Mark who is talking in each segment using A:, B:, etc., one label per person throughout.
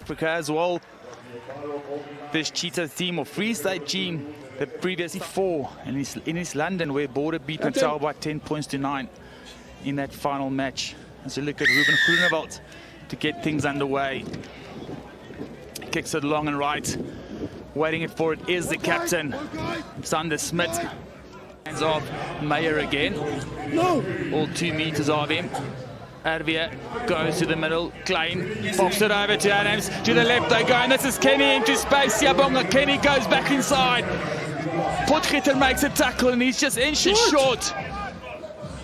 A: Africa as well. This Cheetahs team or Free State team, the previously 4 in East London, where Border beat Natal by 10 points to 9 in that final match. As we look at Ruben Groenewald to get things underway. Kicks it long and right. Waiting for it is the captain, Sander Smit. Hands off Meyer again.
B: No.
A: All 2 meters of him. Arvia goes to the middle. Klein pops it over to Adams. To the left they go, and this is Kenny into space. Siabonga. Kenny goes back inside. Potgieter makes a tackle, and he's just inches short.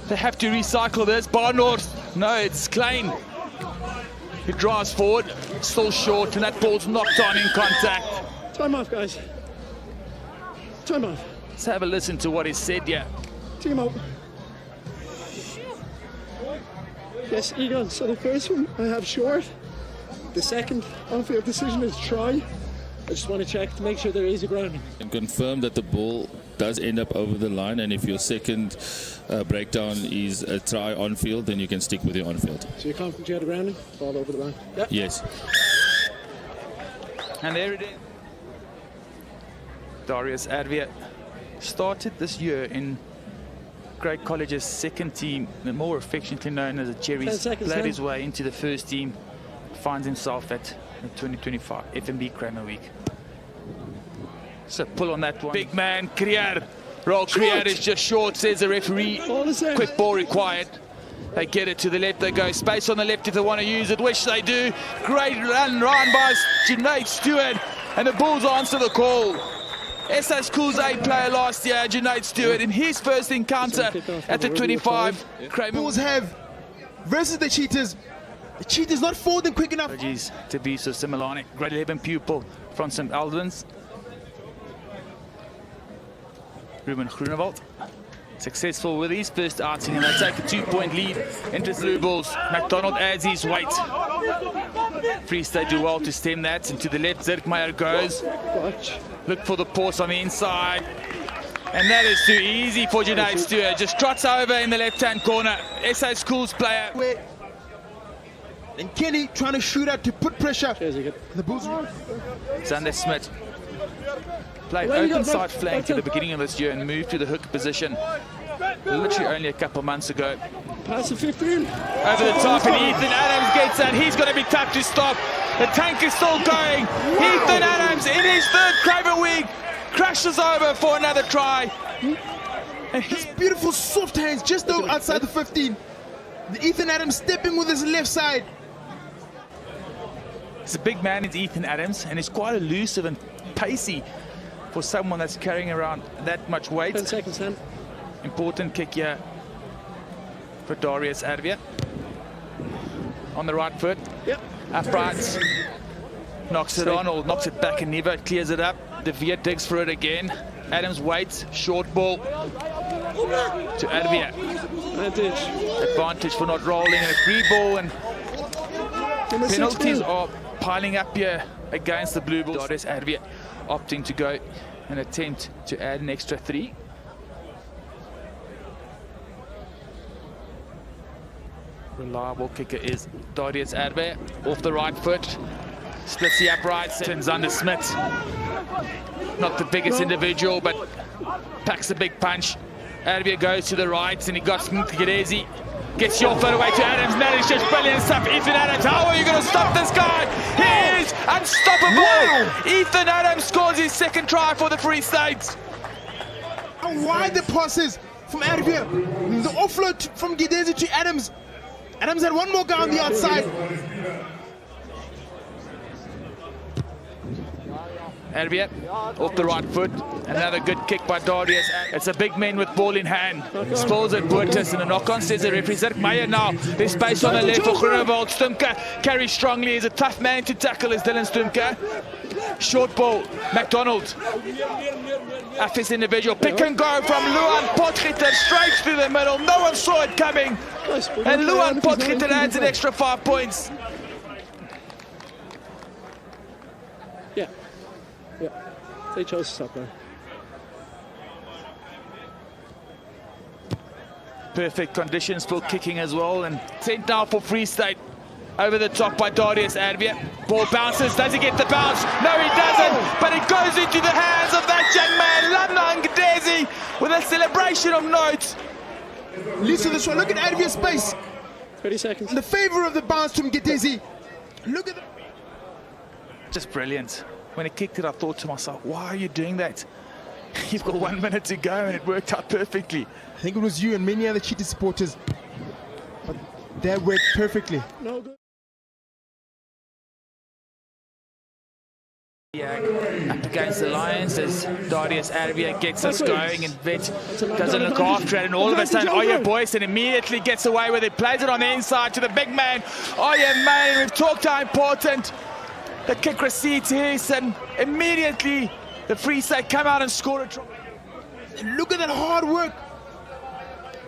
A: They have to recycle this. Barnard, no, it's Klein. He drives forward, still short, and that ball's knocked on in contact.
B: Time off, guys. Time off.
A: Let's have a listen to what he said here.
B: Team up. Yes, Egon. So the first one I have short. The second on-field decision is try. I just want to check to make sure there is a grounding.
C: And confirm that the ball does end up over the line, and if your second breakdown is a try on-field, then you can stick with your on-field.
B: So you're confident you had a grounding? Ball over the line? Yeah.
C: Yes.
A: And there it is. Darius Arvia started this year in Great College's second team, more affectionately known as the Cherries. Played his way into the first team, finds himself at the 2025 FNB Craven Week. So pull on that one. Big man, Krier. Roll Krier is just short, says the referee. Quick ball required. They get it to the left, they go. Space on the left if they want to use it, which they do. Great run by Junaid Stewart, and the Bulls answer the call. SA School's A player last year, Junaid Stewart, in his first encounter at the 25. Craven
D: Bulls have versus the Cheetahs not folding quick enough.
A: Apologies to Biso Similani, grade 11 pupil from St. Albans. Ruben Groenewald, successful with his first outing, and they take a 2-point lead into the Blue Bulls. McDonald adds his weight. Free State do well to stem that, and to the left Zirkmeyer goes. Look for the pause on the inside, and that is too easy for Junaid Stewart. Just trots over in the left-hand corner. SA Schools player.
D: And Kenny trying to shoot out to put pressure. The Bulls.
A: Sander Smit played open side flank at the beginning of this year and moved to the hook position literally only a couple months ago.
B: Pass the 15.
A: Over the top, and Ethan Adams gets that. He's going to be tough to stop. The tank is still going. Ethan Adams in his third Craven Week crashes over for another try.
D: And his beautiful soft hands just outside the 15. Ethan Adams stepping with his left side.
A: It's a big man, it's Ethan Adams, and he's quite elusive and pacey for someone that's carrying around that much weight.
B: 10 seconds, Sam.
A: Important kick here for Darius Arvia. On the right foot.
B: Yep.
A: Upright. Knocks it on, or knocks it back, and never clears it up. De Vere digs for it again. Adams waits. Short ball to Arvia. Advantage for not rolling, and a free ball, and penalties are piling up here against the Blue Bulls. Darius Arvia opting to go and attempt to add an extra 3. Reliable kicker is Darius Arvia, off the right foot, splits the uprights, turns under Smith. Not the biggest individual, but packs a big punch. Arvia goes to the right, and he got Gedezi. Gets your foot away to Adams. That is just brilliant stuff. Ethan Adams, how are you going to stop this guy? He is unstoppable. Wow. Ethan Adams scores his second try for the Free State.
D: And wide the passes from Arvia. The offload from Gedezi to Adams. Adams had one more guy on the outside.
A: Arvia off the right foot. Another good kick by Darius. It's a big man with ball in hand. Spills it, Boertes, and a knock-on, says the referee. Zirkmeyer now. There's space on the left for Groenewald. Stumka carries strongly. He's a tough man to tackle, is Dylan Stumka. Short ball. McDonald. Affis individual. Pick and go from Luan Potgieter straight through the middle. No one saw it coming. And Luan Potgieter adds an extra 5 points.
B: Yeah. They chose to stop there.
A: Perfect conditions for kicking as well, and sent now for Free State. Over the top by Darius Advia. Ball bounces. Does he get the bounce? No, he doesn't. But it goes into the hands of that young man, Lamna Ngidezi, with a celebration of note.
D: Listen to this one. Look at Advia's space.
B: 30 seconds.
D: In the favor of the bounce from Ngidezi. Look at the...
A: Just brilliant. When he kicked it, I thought to myself, why are you doing that? You've got 1 minute to go, and it worked out perfectly.
D: I think it was you and many other Cheetah supporters. But that worked perfectly.
B: No good.
A: Yeah, up against the Lions as Darius Advia gets us going, and Vet doesn't look after it, and all of a sudden Oye Boyson immediately gets away with it, plays it on the inside to the big man, Oye man. We've talked how important the kick receipts is, and immediately the Free State come out and score a try.
D: Look at that hard work.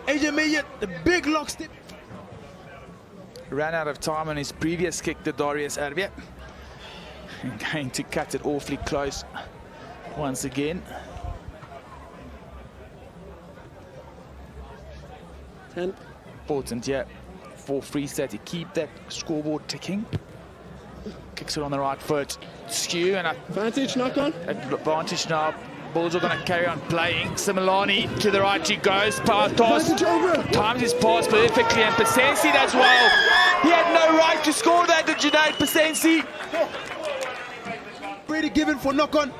D: AJ Mayer, the big lockstep.
A: Ran out of time on his previous kick to Darius Advia. And going to cut it awfully close once again.
B: 10.
A: Important, yeah, for Free State to keep that scoreboard ticking. Kicks it on the right foot. Skew and
B: Advantage, knock on.
A: advantage now. Bulls are going to carry on playing. Similani to the right, she goes. Power toss.
B: Advantage over.
A: Times his pass perfectly, and Pasensi does well. He had no right to score that, did you know, Pasensi?
D: Brady given for knock on.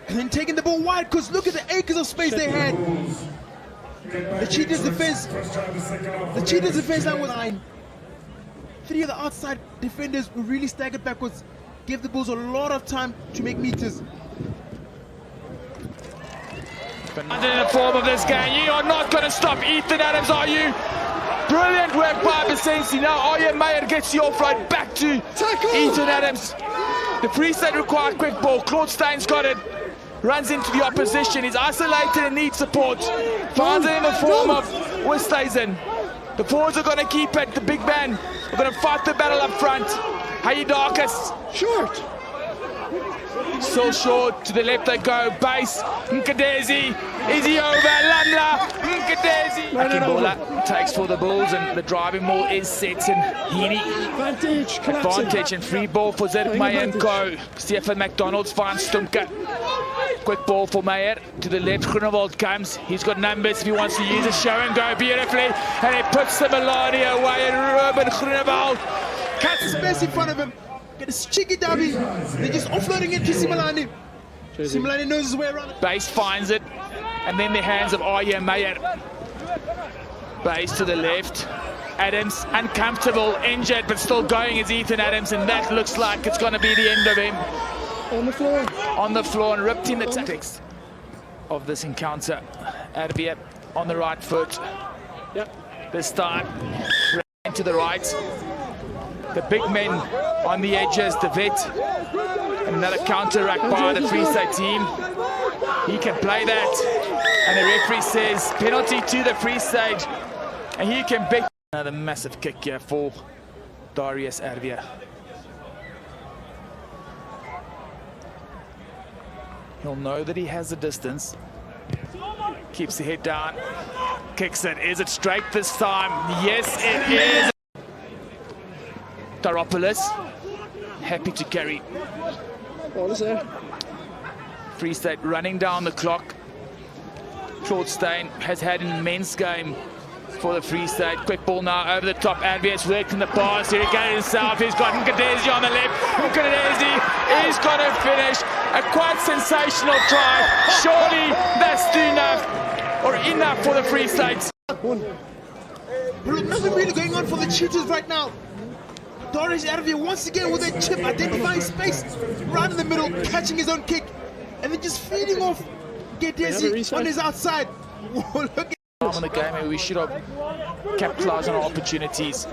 D: And then taking the ball wide, because look at the acres of space they had. The Cheetahs defense. The Cheetahs defense line was 9. 3 of the outside defenders were really staggered backwards. Gave the Bulls a lot of time to make meters.
A: Under the form of this game, you are not going to stop Ethan Adams, are you? Brilliant work by Pasensi. Now Oye Mayer gets the offload back to Ethan Adams. The Free State required quick ball. Claude Stein's got it. Runs into the opposition. He's isolated and needs support. Finds it in the form of Westhuizen. The forwards are going to keep it. The big man are going to fight the battle up front. Hayidakis.
B: Short.
A: So short, to the left they go, base, Nkadezi, is he over, Lamla, Nkadezi. Akimbola takes for the Bulls, and the driving ball is set, and Heaney. Advantage and free ball for Zed Meyer and Co. Stefan McDonald's finds Stumka. Quick ball for Meyer, to the left, Groenewald comes, he's got numbers if he wants to use a show and go beautifully, and he puts the Melania away, and Ruben Groenewald
D: cuts space in front of him. Get a cheeky derby. They're just offloading it to Similani. Similani knows his way around it.
A: Base finds it, and then the hands of Oye Mayer. Base to the left. Adams, uncomfortable, injured, but still going is Ethan Adams, and that looks like it's going to be the end of him.
B: On the floor.
A: On the floor and ripped in the tactics of this encounter. Advia on the right foot.
B: Yep.
A: This time, to the right. The big men on the edges, the vet. Another counter-rack by the Free State team. He can play that. And the referee says penalty to the Free State. And he can beat. Another massive kick here for Darius Advia. He'll know that he has the distance. Keeps the head down. Kicks it. Is it straight this time? Yes, it is. Taropoulos, happy to carry.
B: Ball is there.
A: Free State running down the clock. Claude Steyn has had an immense game for the Free State. Quick ball now over the top. Advia's worked in the pass. Here he goes himself. He's got Nkadezi on the left. Nkadezi is going to finish. A quite sensational try. Surely that's enough, or enough for the Free State.
D: Look, nothing really going on for the Cheetahs right now. Darius Advia once again with a chip, identifying space right in the middle, catching his own kick, and then just feeding off Ngidezi on his outside. Look at
A: in the game where we should have capitalized on our opportunities.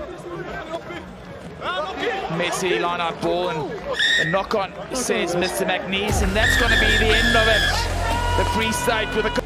A: Messi line out ball, and the knock on says Mr. McNeese, and that's going to be the end of it. The Free State with a